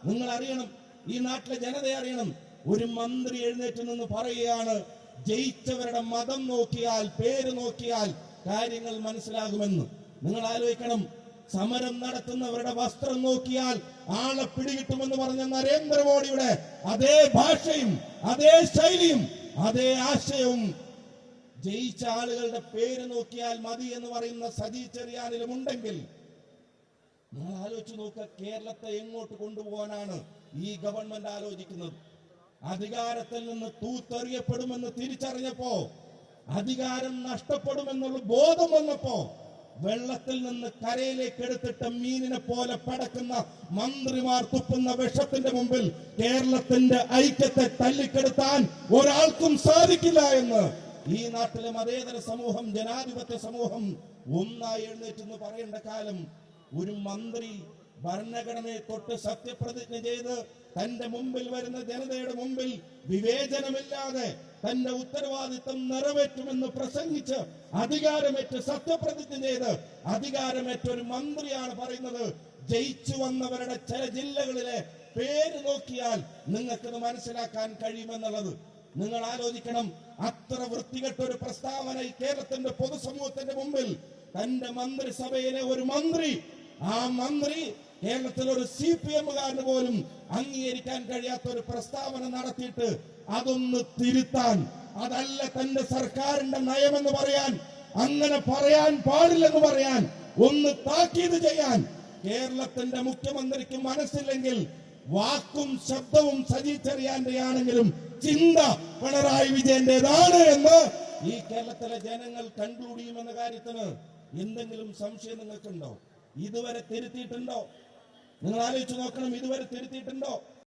നിങ്ങൾ അറിയണം, ഈ നാട്ടിലെ ജനത അറിയണം. ഒരു മന്ത്രി എഴുന്നേറ്റ് നിന്ന് പറയുകയാണ്, ജയിച്ചവരുടെ മതം നോക്കിയാൽ, പേര് നോക്കിയാൽ കാര്യങ്ങൾ മനസ്സിലാകുമെന്ന്. നിങ്ങൾ ആലോചിക്കണം, സമരം നടത്തുന്നവരുടെ വസ്ത്രം നോക്കിയാൽ ആളെ പിടികിട്ടുമെന്ന് പറഞ്ഞ നരേന്ദ്രമോദിയുടെ അതേ ഭാഷയും അതേ ശൈലിയും അതേ ആശയവും ജയിച്ച ആളുകളുടെ പേര് നോക്കിയാൽ മതി എന്ന് പറയുന്ന സജി ചെറിയാനിലും ഉണ്ടെങ്കിൽ നിങ്ങൾ ആലോചിച്ച് നോക്കുക, കേരളത്തെ എങ്ങോട്ട് കൊണ്ടുപോകാനാണ് ഈ ഗവൺമെന്റ് ആലോചിക്കുന്നത്? അധികാരത്തിൽ നിന്ന് തൂത്തെറിയപ്പെടുമെന്ന് തിരിച്ചറിഞ്ഞപ്പോ, അധികാരം നഷ്ടപ്പെടുമെന്നുള്ള ബോധം വന്നപ്പോ, വെള്ളത്തിൽ നിന്ന് കരയിലേക്ക് എടുത്തിട്ട് മീനിനെ പോലെ പടക്കുന്ന മന്ത്രിമാർ തുപ്പുന്ന വിഷത്തിന്റെ മുമ്പിൽ കേരളത്തിന്റെ ഐക്യത്തെ തല്ലിക്കെടുത്താൻ ഒരാൾക്കും സാധിക്കില്ല എന്ന് ഈ നാട്ടിലെ മതേതര സമൂഹം, ജനാധിപത്യ സമൂഹം ഒന്നായി എഴുന്നേറ്റെന്ന് പറയേണ്ട കാലം. ഒരു മന്ത്രി ഭരണഘടനയെ തൊട്ട് സത്യപ്രതിജ്ഞ ചെയ്ത് തന്റെ മുമ്പിൽ വരുന്ന ജനതയുടെ മുമ്പിൽ വിവേചനമില്ലാതെ തന്റെ ഉത്തരവാദിത്വം നിറവേറ്റുമെന്ന് പ്രസംഗിച്ച് അധികാരമേറ്റ് സത്യപ്രതിജ്ഞ ചെയ്ത് അധികാരമേറ്റ ഒരു മന്ത്രിയാണ് പറയുന്നത്, ജയിച്ചു വന്നവരുടെ ചില ജില്ലകളിലെ പേര് നോക്കിയാൽ നിങ്ങൾക്കത് മനസ്സിലാക്കാൻ കഴിയുമെന്നുള്ളത്. നിങ്ങൾ ആലോചിക്കണം, അത്ര വൃത്തികെട്ട ഒരു പ്രസ്താവന ഈ കേരളത്തിന്റെ പൊതുസമൂഹത്തിന്റെ മുമ്പിൽ തന്റെ മന്ത്രിസഭയിലെ ഒരു മന്ത്രി, ആ മന്ത്രി കേരളത്തിൽ ഒരു CPM-കാരന് പോലും അംഗീകരിക്കാൻ കഴിയാത്ത ഒരു പ്രസ്താവന നടത്തിയിട്ട് അതൊന്ന് തിരുത്താൻ, അതല്ല തന്റെ സർക്കാരിന്റെ നയമെന്ന് പറയാൻ, അങ്ങനെ പറയാൻ പാടില്ലെന്ന് പറയാൻ, ഒന്ന് താക്കീത് ചെയ്യാൻ കേരളത്തിന്റെ മുഖ്യമന്ത്രിക്ക് മനസ്സില്ലെങ്കിൽ വാക്കും ശബ്ദവും സജി ചെറിയാന്റെയാണെങ്കിലും ചിന്ത പിണറായി വിജയന്റേതാണ് എന്ന് ഈ കേരളത്തിലെ ജനങ്ങൾ കൺക്ലൂഡ് ചെയ്യുമെന്ന കാര്യത്തിന് എന്തെങ്കിലും സംശയം നിങ്ങൾക്കുണ്ടോ? ഇതുവരെ തിരുത്തിയിട്ടുണ്ടോ? നിങ്ങൾ ആലോചിച്ച് നോക്കണം, ഇതുവരെ തിരുത്തിയിട്ടുണ്ടോ?